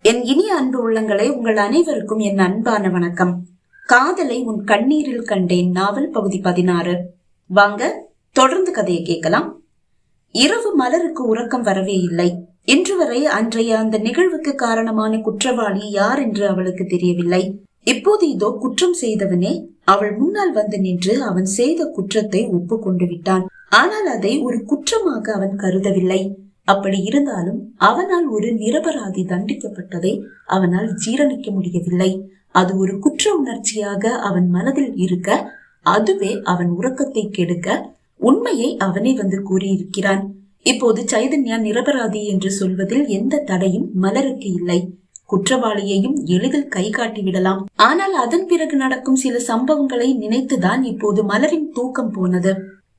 என் இனிய அன்பு உள்ளங்களே, உங்கள் அனைவருக்கும் என் அன்பான வணக்கம். காதலை உன் கண்ணீரில் கண்டேன் நாவல் பகுதி 16. வாங்க தொடர்ந்து கதையை கேட்கலாம். இரவு மலருக்கு உறக்கம் வரவே இல்லை. இன்று வரை அன்றைய அந்த நிகழ்வுக்கு காரணமான குற்றவாளி யார் என்று அவளுக்கு தெரியவில்லை. இப்போது இதோ குற்றம் செய்தவனே அவள் முன்னால் வந்து நின்று அவன் செய்த குற்றத்தை ஒப்புக்கொண்டு விட்டான். ஆனால் அதை ஒரு குற்றமாக அவன் கருதவில்லை. அப்படி இருந்தாலும் அவனால் ஒரு நிரபராதி தண்டிக்கப்பட்டதை அவனால் ஜீரணிக்க முடியவில்லை. அது ஒரு குற்ற உணர்ச்சியாக அவன் மனதில் இருக்க, அதுவே அவன் உறக்கத்தை கெடுக்க உண்மையை அவனே வந்து கூறியிருக்கிறான். இப்போது சைதன்யா நிரபராதி என்று சொல்வதில் எந்த தடையும் மலருக்கு இல்லை. குற்றவாளியையும் எளிதில் கை காட்டி விடலாம். ஆனால் அதன் பிறகு நடக்கும் சில சம்பவங்களை நினைத்துதான் இப்போது மலரின் தூக்கம் போனது.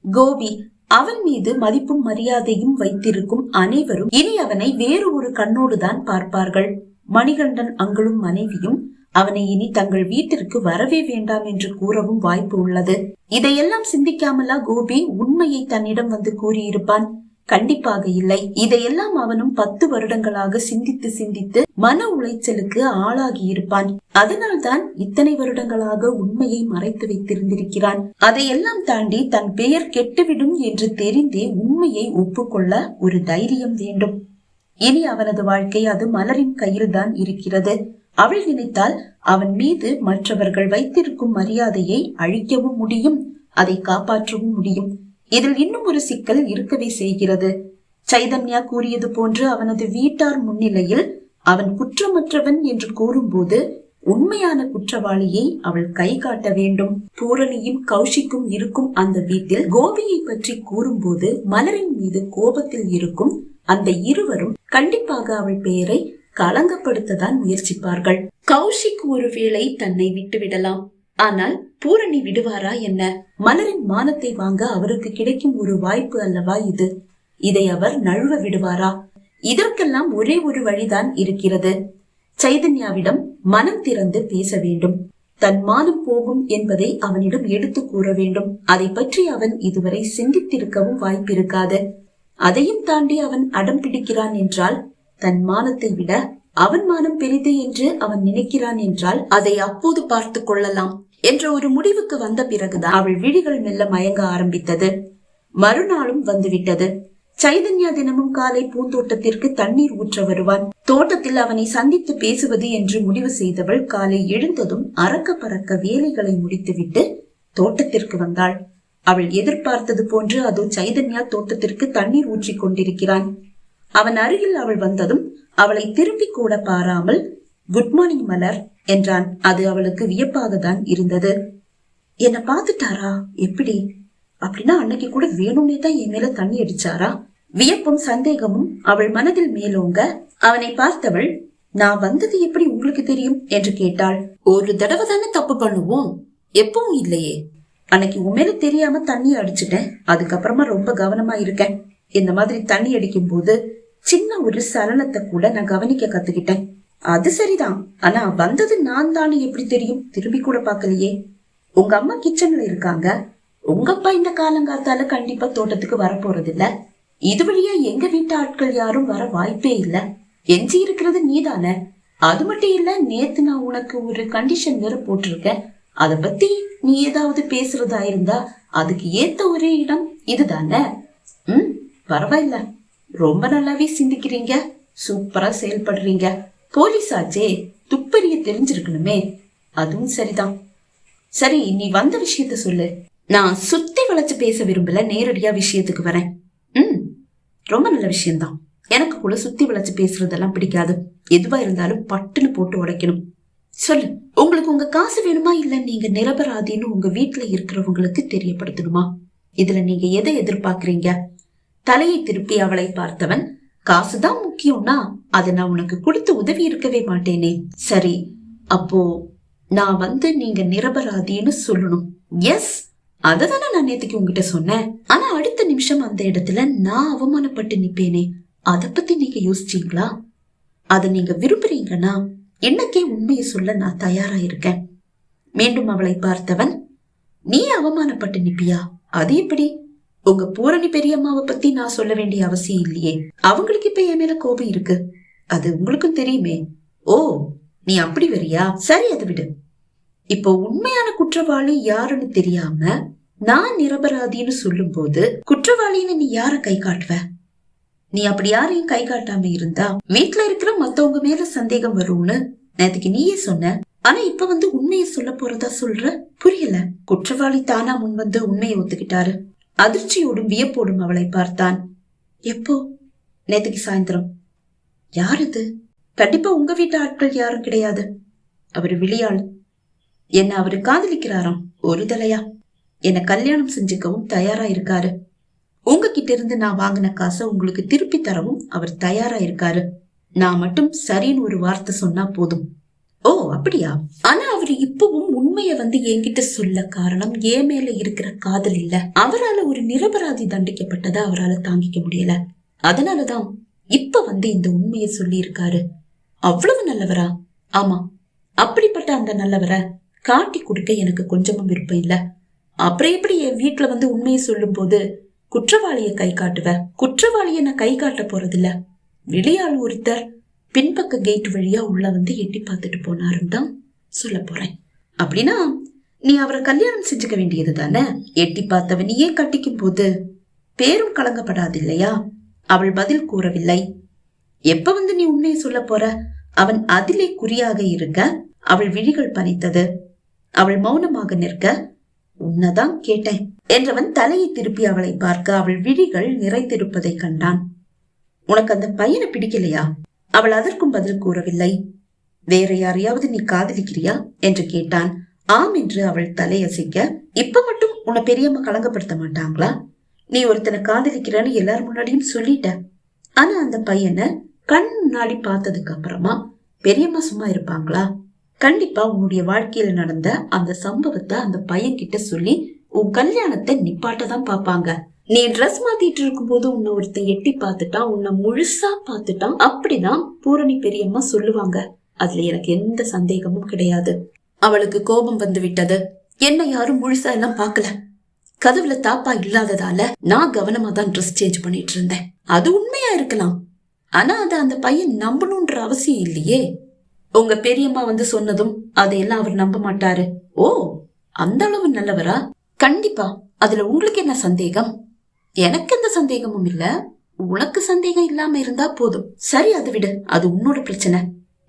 கோபி, அவன் மீது மதிப்பும் மரியாதையும் வைத்திருக்கும் அனைவரும் இனி அவனை வேறு ஒரு கண்ணோடுதான் பார்ப்பார்கள். மணிகண்டன் அங்களும் மனைவியும் அவனை இனி தங்கள் வீட்டிற்கு வரவே வேண்டாம் என்று கூறவும் வாய்ப்பு உள்ளது. இதையெல்லாம் சிந்திக்காமலா கோபி உண்மையை தன்னிடம் வந்து கூறியிருப்பான்? கண்டிப்பாக இல்லை. இதையெல்லாம் அவனும் 10 வருடங்களாக சிந்தித்து சிந்தித்து மன உளைச்சலுக்கு ஆளாகி இருப்பான். அதனால்தான் இத்தனை வருடங்களாக உண்மையை மறைத்து வைத்திருந்திருக்கிறான். அதையெல்லாம் தாண்டி தன் பெயர் கெட்டுவிடும் என்று தெரிந்தே உண்மையை ஒப்புக்கொள்ள ஒரு தைரியம் வேண்டும். இனி அவனது வாழ்க்கை அது மலரின் கையில்தான் இருக்கிறது. அவள் நினைத்தால் அவன் மீது மற்றவர்கள் வைத்திருக்கும் மரியாதையை அழிக்கவும் முடியும், அதை காப்பாற்றவும் முடியும். இதில் இன்னும் ஒரு சிக்கல் இருக்கவே செய்கிறது. சைதன்யா கூறியது போன்று அவனது வீட்டார் முன்னிலையில் அவன் குற்றமற்றவன் என்று கூறும்போது உண்மையான குற்றவாளியை அவள் கை காட்ட வேண்டும். பூரணியும் கௌஷிக்கும் இருக்கும் அந்த வீட்டில் கோபியை பற்றி கூறும்போது மலரின் மீது கோபத்தில் இருக்கும் அந்த இருவரும் கண்டிப்பாக அவள் பெயரை களங்கப்படுத்ததான் முயற்சிப்பார்கள். கௌஷிக் ஒருவேளை தன்னை விட்டு விடலாம். ஆனால் பூரணி விடுவாரா என்ன? மலரின் மானத்தை வாங்க அவருக்கு கிடைக்கும் ஒரு வாய்ப்பு அல்லவா இது. இதை அவர் நழுவ விடுவாரா? இதற்கெல்லாம் ஒரே ஒரு வழிதான் இருக்கிறது. சைதன்யாவிடம் மனம் திறந்து பேச வேண்டும். தன் மானம் போகும் என்பதை அவனிடம் எடுத்து கூற வேண்டும். அதை பற்றி அவன் இதுவரை சிந்தித்திருக்கவும் வாய்ப்பிருக்காது. அதையும் தாண்டி அவன் அடம் பிடிக்கிறான் என்றால், தன் மானத்தை விட அவன் மானம் பெரிது என்று அவன் நினைக்கிறான் என்றால் அதை அப்போது பார்த்து கொள்ளலாம் என்ற ஒரு முடிவுக்கு வந்த பிறகுதான் அவள் விழிகள் மெல்ல மயங்க ஆரம்பித்தது. மறுநாளும் வந்துவிட்டது. சைதன்யா தினமும் காலை பூந்தோட்டத்திற்கு தண்ணீர் ஊற்ற வருவான். தோட்டத்தில் அவனை சந்தித்து பேசுவது என்று முடிவு செய்தவள் காலை எழுந்ததும் அறக்க பறக்க வேலைகளை முடித்துவிட்டு தோட்டத்திற்கு வந்தாள். அவள் எதிர்பார்த்தது போன்று அதோ சைதன்யா தோட்டத்திற்கு தண்ணீர் ஊற்றி கொண்டிருக்கிறான். அவன் அருகில் அவள் வந்ததும் அவளை திரும்பி கூட பாராமல் குட் மார்னிங் மலர் என்றான். அது அவளுக்கு வியப்பாக தான் இருந்தது. என்ன பாத்துட்டாரா? எப்படி? அப்படின்னா அன்னைக்கு கூட வேணும்னே தான் என் மேல தண்ணி அடிச்சாரா? வியப்பும் சந்தேகமும் அவள் மனதில் மேலோங்க அவனை பார்த்தவள், நான் வந்தது எப்படி உங்களுக்கு தெரியும் என்று கேட்டாள். ஒரு தடவை தானே தப்பு பண்ணுவோம், எப்பவும் இல்லையே. அன்னைக்கு உன் மேல தெரியாம தண்ணி அடிச்சுட்டேன். அதுக்கப்புறமா ரொம்ப கவனமா இருக்கேன். இந்த மாதிரி தண்ணி அடிக்கும் போது சின்ன ஒரு சலனத்தை கூட நான் கவனிக்க கத்துக்கிட்டேன். அது சரிதான். ஆனா வந்தது நான் தானே எப்படி தெரியும்? திரும்பி கூட பாக்கலையே. உங்க அம்மா கிச்சன்ல இருக்காங்க. உங்க அப்பா இந்த காலங்காத்தால கண்டிப்பா தோட்டத்துக்கு வர போறது இல்ல. இது வழியா எங்க வீட்டு ஆட்கள் யாரும் வர வாய்ப்பே இல்ல. எஞ்சி இருக்கிறது நீதானே. அது மட்டும் இல்ல, நேத்து நான் உனக்கு ஒரு கண்டிஷன் வேற போட்டிருக்கேன். அத பத்தி நீ ஏதாவது பேசுறதா இருந்தா அதுக்கு ஏத்த ஒரே இடம் இதுதானே. பரவாயில்ல, ரொம்ப நல்லாவே சிந்திக்கிறீங்க, சூப்பரா செயல்படுறீங்க. போலீஸ் ஆச்சே, துப்பறிய தெரிஞ்சிருக்கணுமே. அதுவும் சரிதான். சரி, நீ வந்த விஷயத்த சொல்லு. நான் சுத்தி வளைச்சு பேச விரும்பல, நேரடியா விஷயத்துக்கு வரேன். ரொம்ப நல்ல விஷயம்தான். எனக்கு கூட சுத்தி வளைச்சு பேசுறதெல்லாம் பிடிக்காது. எதுவா இருந்தாலும் பட்டுன்னு போட்டு உடைக்கணும். சொல்லு, உங்களுக்கு உங்க காசு வேணுமா, இல்ல நீங்க நிரபராதின்னு உங்க வீட்டுல இருக்கிறவங்களுக்கு தெரியப்படுத்தணுமா? இதுல நீங்க எதை எதிர்பார்க்கறீங்க? தலையை திருப்பி அவளை பார்த்தவன், காசுதான் முக்கியம்னா அதை நான் உனக்கு கொடுத்து உதவி இருக்கவே மாட்டேனே. சரி, அப்போ நான் வந்து நீங்க நிரபராதின்னு சொல்லணும். எஸ், அததானே நான் நேத்துக்கு உங்ககிட்ட சொன்னேன். ஆனா அடுத்த நிமிஷம் அந்த இடத்துல நான் அவமானப்பட்டு நிப்பேனே, அத பத்தி நீங்க யோசிச்சீங்களா? அத நீங்க விரும்புறீங்கன்னா என்னக்கே உண்மையை சொல்ல நான் தயாரா இருக்கேன். மீண்டும் அவளை பார்த்தவன், நீ அவமானப்பட்டு நிப்பியா? அது எப்படி? உங்க பூரணி பெரியம்மாவை பத்தி நான் சொல்ல வேண்டிய அவசியம் இல்லையே. அவங்களுக்கு இப்ப என் மேல கோபம் இருக்கு, அது உங்களுக்கும் தெரியுமே. ஓ, நீ அப்படி வரியா? சரி, அதை விடு. இப்போ உண்மையான குற்றவாளி யாருன்னு தெரியாம நான் நிரபராதின்னு சொல்லும் போது குற்றவாளின்னு நீ யார கை காட்டுவ? நீ அப்படி யாரையும் கை காட்டாம இருந்தா வீட்டுல இருக்கிற மத்தவங்க மேல சந்தேகம் வரும்னு நேத்துக்கு நீயே சொன்ன. ஆனா இப்ப வந்து உண்மையை சொல்ல போறதா சொல்ற? புரியல. குற்றவாளி தானா முன் வந்து உண்மையை ஒத்துக்கிட்டாரு. அதிர்ச்சியோடும் வியப்போடும் அவளை பார்த்தான். எப்போ? நேத்துக்கு சாயந்தரம். யார் இது? கண்டிப்பா உங்க வீட்டு ஆட்கள் யாரும் கிடையாது. அவரு விளையாள். என்ன அவரு காதலிக்கிறாராம். ஒரு தலையா என்ன கல்யாணம் செஞ்சுக்கவும் தயாரா இருக்காரு. உங்ககிட்ட இருந்து நான் வாங்கின காசை உங்களுக்கு திருப்பி தரவும் அவர் தயாரா இருக்காரு. நான் மட்டும் சரின்னு ஒரு வார்த்தை சொன்னா போதும். ஓ, அப்படியா? ஆனா அவரு இப்பவும் உண்மைய வந்து என்கிட்ட சொல்ல காரணம் என் மேல இருக்கிற காதல் இல்ல. அவரால் ஒரு நிரபராதி தண்டிக்கப்பட்டதை அவரால் தாங்கிக்க முடியல. அதனாலதான் இப்ப வந்து இந்த உண்மையை சொல்லி இருக்காரு. அவ்வளவு நல்லவரா? ஆமா, அப்படிப்பட்ட அந்த நல்லவரை காட்டி கொடுக்க எனக்கு கொஞ்சமும் விருப்பம் இல்ல. அப்புறம் எப்படி என் வீட்டுல வந்து உண்மையை சொல்லும் போது குற்றவாளிய கை காட்டுவ? குற்றவாளிய நான் கை காட்ட போறதில்ல. வெளியாள் ஒருத்தர் பின்பக்க கேட் வழியா உள்ள வந்து எட்டி பார்த்துட்டு போனாருன்னு தான் சொல்ல போறேன். அப்படின்னா நீ அவரை கல்யாணம் செஞ்சுக்க வேண்டியது தானே? எட்டி பார்த்தவனையே கட்டிக்கும் போது பேரும் கலங்கப்படாது இல்லையா? அவள் பதில் கூறவில்லை. எப்ப வந்து நீ உண்மையை சொல்ல போற? அவன் அதிலே குறியாக இருக்க அவள் விழிகள் பனித்தது. அவள் மௌனமாக நிற்க, உன்னதான் கேட்டேன் என்றவன் தலையை திருப்பி அவளை பார்க்க அவள் விழிகள் நிறைந்திருப்பதை கண்டான். உனக்கு அந்த பையனை பிடிக்கலையா? அவள் அதற்கும் பதில் கூறவில்லை. வேற யாரையாவது நீ காதலிக்கிறியா என்று கேட்டான். ஆம் என்று அவள் தலையசைக்க, இப்ப மட்டும் உன்னை பெரியம்மா கலங்கப்படுத்த மாட்டாங்களா? நீ ஒருத்தனை காதலிக்கிறன்னு எல்லாரும் முன்னாடியும் சொல்லிட்ட. ஆனா அந்த பையனை கண் முன்னாடி பார்த்ததுக்கு அப்புறமா பெரியம்மா சும்மா இருப்பாங்களா? கண்டிப்பா உன்னுடைய வாழ்க்கையில நடந்த அந்த சம்பவத்தை அந்த பையன் கிட்ட சொல்லி உன் கல்யாணத்தை நிப்பாட்டதான் பாப்பாங்க. நீ ட்ரெஸ் மாத்திட்டு இருக்கும் போது உன்னை ஒருத்தன் எட்டி பார்த்துட்டான், உன்னை முழுசா பார்த்துட்டான், அப்படிதான் பூரணி பெரியம்மா சொல்லுவாங்க. அதுல எனக்கு எந்த சந்தேகமும் கிடையாது. அவளுக்கு கோபம் வந்து விட்டது. என்ன யாரும் முழுசா எல்லாம் பாக்கல. கதவுல தாப்பா இல்லாததால நான் கவனமா தான் ட்ரெஸ் சேஞ்ச் பண்ணிட்டு இருந்தேன். அது உண்மையா இருக்கலாம். ஆனா அது அந்த பையன் நம்பணும்ன்ற அவசியம் இல்லையே. உங்க பெரியம்மா வந்து சொன்னதும் அதையெல்லாம் அவர் நம்ப மாட்டாரு. ஓ, அந்த அளவு நல்லவரா? கண்டிப்பா. அதுல உங்களுக்கு என்ன சந்தேகம்? எனக்கு எந்த சந்தேகமும் இல்ல. உனக்கு சந்தேகம் இல்லாம இருந்தா போதும். சரி, அதை விடு. அது உன்னோட பிரச்சனை.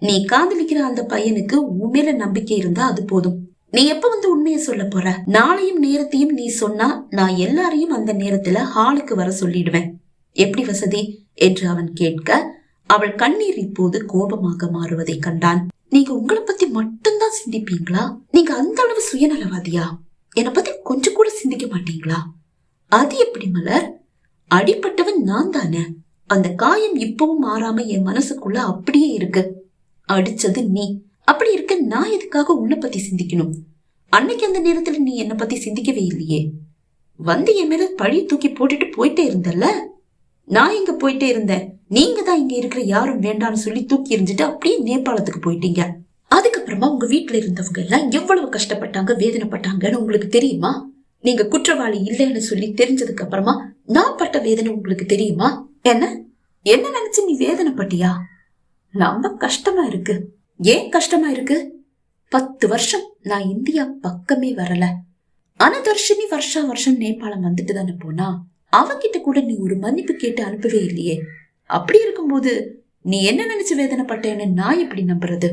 நீ காதலிக்கிற அந்த பையனுக்கு உன் மேல நம்பிக்கை இருந்தா அது போதும். நீ எப்ப வந்து உண்மையை சொல்ல போற? நாளையும் நேரத்தையும் நீ சொன்னா நான் எல்லாரையும் அந்த நேரத்துல ஹாலுக்கு வர சொல்லிடுவேன். எப்படி வசதி என்று அவன் கேட்க அவள் கண்ணீர் இப்போது கோபமாக மாறுவதை கண்டான். நீங்க உங்களை பத்தி மட்டும்தான் சிந்திப்பீங்களா? நீங்க அந்த அளவு சுயநலவாதியா? என்னை பத்தி கொஞ்சம் கூட சிந்திக்க மாட்டீங்களா? அது எப்படி மலர்? அடிப்பட்டவன் நான் தானே. அந்த காயம் இப்பவும் மாறாம என் மனசுக்குள்ள அப்படியே இருக்கு. அடிச்சது நீ. அப்படி இருக்க நான் எதுக்காக உன்னை பத்தி சிந்திக்கணும்? அன்னைக்கு அந்த நேரத்துல நீ என்னை பத்தி சிந்திக்கவே இல்லையே. வந்து என் மேல பழி தூக்கி போட்டுட்டு போயிட்டே இருந்தல்ல. நான் இங்க போயிட்டே இருந்தேன். நீங்க தான் இங்க இருக்கிற யாரும் வேண்டான்னு சொல்லி தூக்கி எறிஞ்சிட்டு அப்படியே நேபாளத்துக்கு போயிட்டீங்க. அதுக்கப்புறமா உங்க வீட்டுல இருந்தவங்க எல்லாம் எவ்வளவு கஷ்டப்பட்டாங்க, வேதனைப்பட்டாங்கன்னு உங்களுக்கு தெரியுமா? நீங்க குற்றவாளி இல்லைன்னு சொல்லி தெரிஞ்சதுக்கு அப்புறமா நான் பட்ட வேதனை உங்களுக்கு தெரியுமா? என்ன என்ன நினைச்சு நீ வேதனைப்பட்டியா? ரொம்ப கஷ்டமா இருக்கு. ஏன் கஷ்டமா இருக்கு? 10 வருஷம் நான் இந்தியா பக்கமே வரல. ஆனா தர்ஷினி வருஷம் நேபாளம் வந்துட்டு தானே போனா. அவகிட்ட கூட நீ ஒரு மன்னிப்பு கேட்டு அனுப்பவே இல்லையே. அப்படி இருக்கும்போது நீ என்ன நினைச்சு வேதனைப்பட்டேன்னு நான் எப்படி நம்புறது?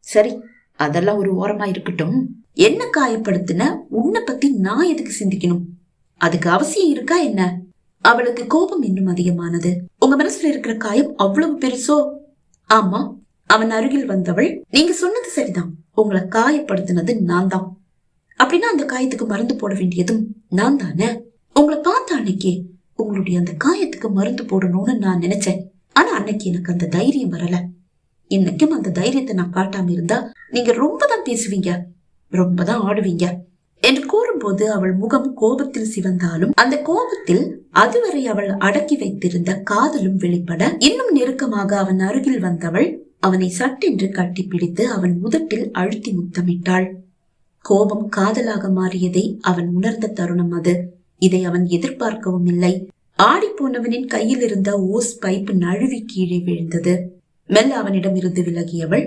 சரி, அதெல்லாம் ஒரு ஓரமா இருக்கட்டும். என்ன காயப்படுத்தின உன்னை பத்தி நான் எதுக்கு சிந்திக்கணும்? அதுக்கு அவசியம் இருக்கா என்ன? அவளுக்கு கோபம் இன்னும் அதிகமானது. உங்க மனசுல இருக்கிற காயம் அவ்வளவு பெருசோ? ஆமா, அவன் அருகில் வந்தவள், நீங்க சொன்னது சரிதான். உங்களை காயப்படுத்தினது நான் தான். அப்படின்னா அந்த காயத்துக்கு மருந்து போட வேண்டியதும் நான் தானே. உங்களை பார்த்த அன்னைக்கு உங்களுடைய அந்த காயத்துக்கு மருந்து போடணும்னு நான் நினைச்சேன். ஆனா அன்னைக்கு எனக்கு அந்த தைரியம் வரல. இன்னைக்கும் அந்த தைரியத்தை நான் காட்டாம இருந்தா நீங்க ரொம்ப தான் பேசுவீங்க, ரொம்ப தான் ஆடுவீங்க என்று கூறும்போது அவள் முகம் கோபத்தில் சிவந்தாலும் அந்த கோபத்தில் அதுவரை அவள் அடக்கி வைத்திருந்த காதலும் வெளிப்பட இன்னும் நெருக்கமாக அவன் அருகில் வந்தவள் அவனை சட்டென்று கட்டி பிடித்து அவன் உதட்டில் அழுத்தி முத்தமிட்டாள். கோபம் காதலாக மாறியதை அவன் உணர்ந்த தருணம் அது. இதை அவன் எதிர்பார்க்கவும் இல்லை. ஆடி போனவனின் கையில் இருந்த ஓஸ் பைப் நழுவி கீழே விழுந்தது. மெல்ல அவனிடம் இருந்து விலகியவள்,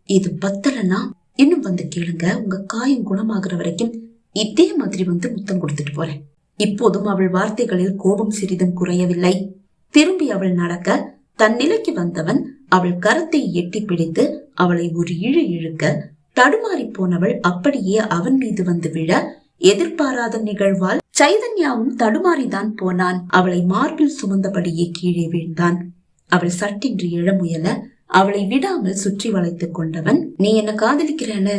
இது பத்தலனா இன்னும் வந்து கேளுங்க, உங்க காயம் குணமாகிற வரைக்கும் இதே மாதிரி வந்து முத்தம் கொடுத்துட்டு போறேன். இப்போதும் அவள் வார்த்தைகளில் கோபம் சிறிதும் குறையவில்லை. திரும்பி அவள் நடக்க தன் நிலைக்கு வந்தவன் அவள் கரத்தை எட்டி பிடித்து அவளை ஒரு இழுக்க தடுமாறி போனவள் அப்படியே அவன் மீது வந்து விழ, எதிர்பாராத நிகழ்வால் சைதன்யாவும் தடுமாறிதான் போனான். அவளை மார்பில் சுமந்தபடியே கீழே வீழ்ந்தான். அவள் சட்டென்று எழ முயல அவளை விடாமல் சுற்றி வளைத்துக் கொண்டவன், நீ என்ன காதலிக்கிறேன்னு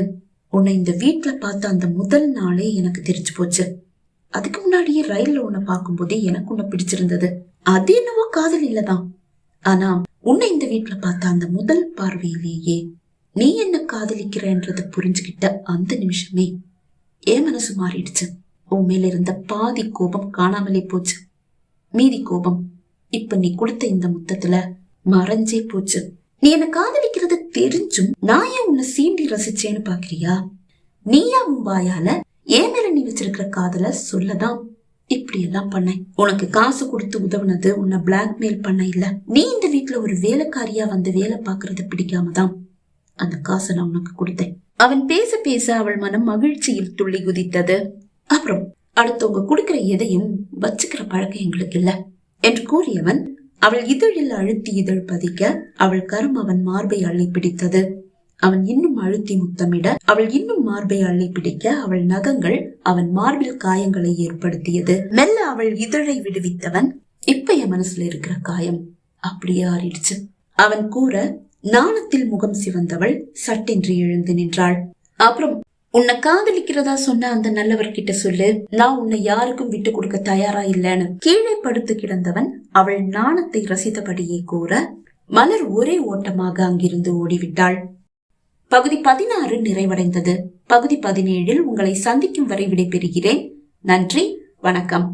உன்னை இந்த வீட்டுல பார்த்த அந்த முதல் நாளே எனக்கு தெரிஞ்சு போச்சு. அதுக்கு முன்னாடியே ரயில்ல உன்னை பார்க்கும் போதே எனக்கு உன்னை பிடிச்சிருந்தது. அது என்னவோ காதல் இல்லதான். ஆனா உன்னை இந்த வீட்டுல பார்த்த அந்த முதல் பார்வையிலேயே நீ என்ன காதலிக்கிறன்றத புரிஞ்சுகிட்ட அந்த நிமிஷமே என் மனசு மாறிடுச்சு. உன் மேல இருந்த பாதி கோபம் காணாமலே போச்சு. மீதி கோபம் இப்ப நீ கொடுத்த இந்த முத்தத்துல மறைஞ்சே போச்சு. நீ என்ன காதலிக்கிறது தெரிஞ்சும் நான் ஏன் உன்னை சீண்டி ரசிச்சேன்னு பாக்குறியா? நீயா உன் வாயால என் மேல நீ வச்சிருக்கிற காதல சொல்லதான் இப்படி எல்லாம் பண்ண. உனக்கு காசு கொடுத்து உதவுனது உன்னை பிளாக்மெயில் பண்ண இல்ல. நீ இந்த வீட்டுல ஒரு வேலைக்காரியா வந்து வேலை பாக்குறது பிடிக்காமதான் அந்த காசை நான் உனக்கு கொடுத்தேன். அவன் பேச பேச அவள் மனம் மகிழ்ச்சியில் துள்ளி குதித்தது. அப்புறம் அடுத்தவங்க கொடுக்கிற எதையும் வச்சுக்கிற பழக்கம் எங்களுக்கு இல்ல என்று கூறியவன் அவள் இதழில் அழுத்தி இதழ் பதிக்க அவள் கரம் அவன் மார்பை அள்ளி பிடித்தது. அவன் இன்னும் அழுத்தி முத்தமிட அவள் இன்னும் மார்பை அள்ளி பிடிக்க அவள் நகங்கள் அவன் மார்பில் காயங்களை ஏற்படுத்தியது. மெல்ல அவள் இதழை விடுவித்தவன், இப்ப என் மனசுல இருக்கிற காயம் அப்படியே ஆறிடுச்சு அவன் கூற, நாணத்தில் முகம் சிவந்தவள் சட்டென்று எழுந்து நின்றாள். அப்புறம் உன்னை காதலிக்கிறதா சொன்ன அந்த நல்லவர்கிட்ட சொல்லு, நான் உன்னை யாருக்கும் விட்டு கொடுக்க தயாரா இல்லைன்னு கீழே படுத்து கிடந்தவன் அவள் நாணத்தை ரசித்தபடியே கூற, மலர் ஒரே ஓட்டமாக அங்கிருந்து ஓடிவிட்டாள். பகுதி 16 நிறைவடைந்தது. பகுதி 17 உங்களை சந்திக்கும் வரை விடைபெறுகிறேன். நன்றி, வணக்கம்.